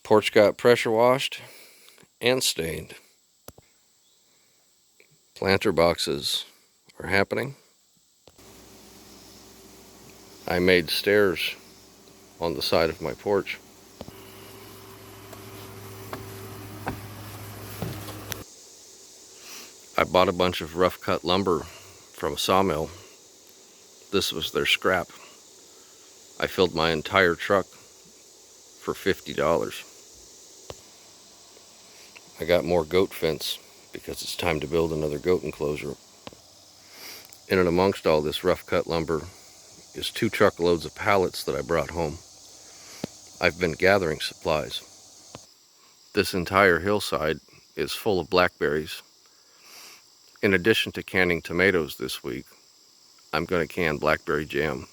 Porch got pressure washed and stained. Planter boxes are happening. I made stairs on the side of my porch. I bought a bunch of rough cut lumber from a sawmill. This was their scrap. I filled my entire truck for $50. I got more goat fence because it's time to build another goat enclosure. In and amongst all this rough cut lumber is 2 truckloads of pallets that I brought home. I've been gathering supplies. This entire hillside is full of blackberries. In addition to canning tomatoes this week, I'm going to can blackberry jam.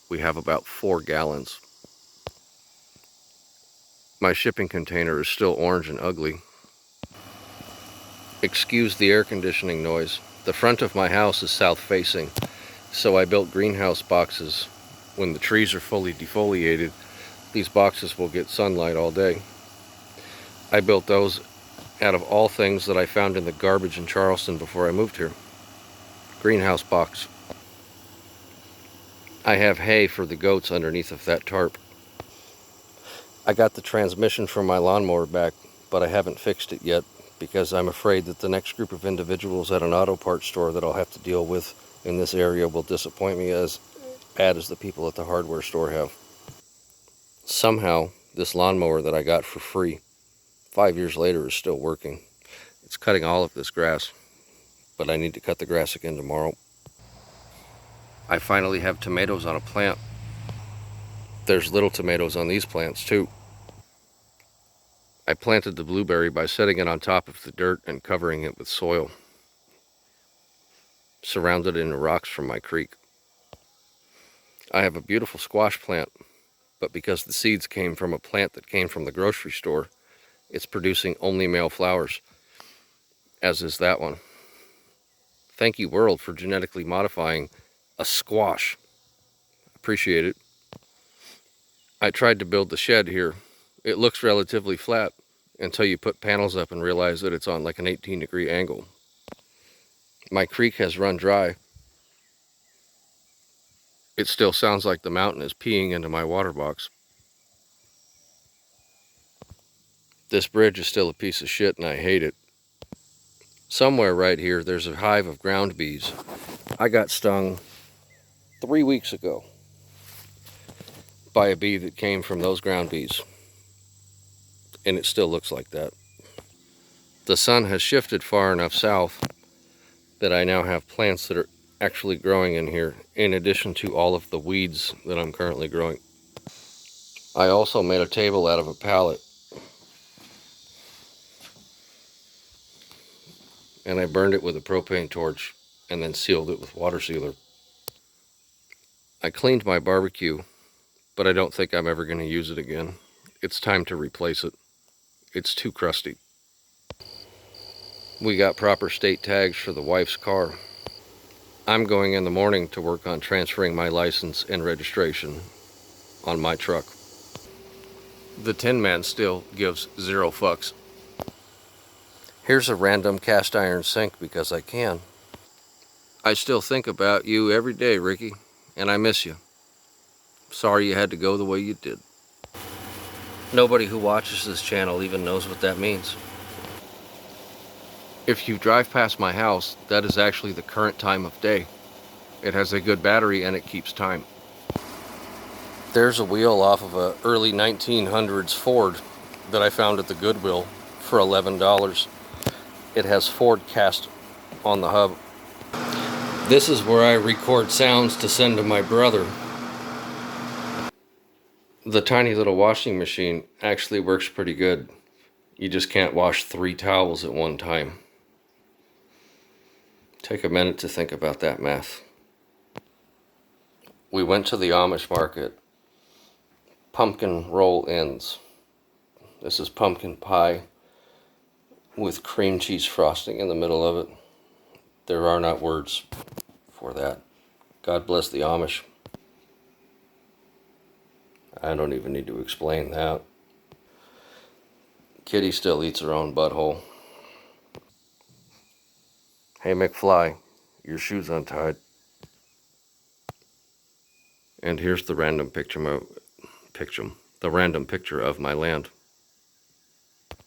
We have about 4 gallons. My shipping container is still orange and ugly. Excuse the air conditioning noise. The front of my house is south facing, so I built greenhouse boxes. When the trees are fully defoliated, these boxes will get sunlight all day. I built those out of all things that I found in the garbage in Charleston before I moved here. Greenhouse box. I have hay for the goats underneath of that tarp. I got the transmission from my lawnmower back, but I haven't fixed it yet because I'm afraid that the next group of individuals at an auto parts store that I'll have to deal with in this area will disappoint me as bad as the people at the hardware store have. Somehow, this lawnmower that I got for free 5 years later is still working. It's cutting all of this grass, but I need to cut the grass again tomorrow. I finally have tomatoes on a plant. There's little tomatoes on these plants too. I planted the blueberry by setting it on top of the dirt and covering it with soil, surrounded in rocks from my creek. I have a beautiful squash plant, but because the seeds came from a plant that came from the grocery store, it's producing only male flowers, as is that one. Thank you, world, for genetically modifying a squash. Appreciate it. I tried to build the shed here. It looks relatively flat until you put panels up and realize that it's on like an 18-degree angle. My creek has run dry. It still sounds like the mountain is peeing into my water box. This bridge is still a piece of shit and I hate it. Somewhere right here there's a hive of ground bees. I got stung 3 weeks ago by a bee that came from those ground bees. And it still looks like that. The sun has shifted far enough south that I now have plants that are actually growing in here, in addition to all of the weeds that I'm currently growing. I also made a table out of a pallet, and I burned it with a propane torch and then sealed it with water sealer. I cleaned my barbecue, but I don't think I'm ever going to use it again. It's time to replace it. It's too crusty. We got proper state tags for the wife's car. I'm going in the morning to work on transferring my license and registration on my truck. The Tin Man still gives 0 fucks. Here's a random cast iron sink because I can. I still think about you every day, Ricky, and I miss you. Sorry you had to go the way you did. Nobody who watches this channel even knows what that means. If you drive past my house, that is actually the current time of day. It has a good battery and it keeps time. There's a wheel off of a early 1900s Ford that I found at the Goodwill for $11. It has Ford cast on the hub. This is where I record sounds to send to my brother. The tiny little washing machine actually works pretty good. You just can't wash 3 towels at one time. Take a minute to think about that math. We went to the Amish market. Pumpkin roll ends. This is pumpkin pie with cream cheese frosting in the middle of it. There are not words for that. God bless the Amish. I don't even need to explain that. Kitty still eats her own butthole. Hey McFly, your shoe's untied. And here's the random picture of my land.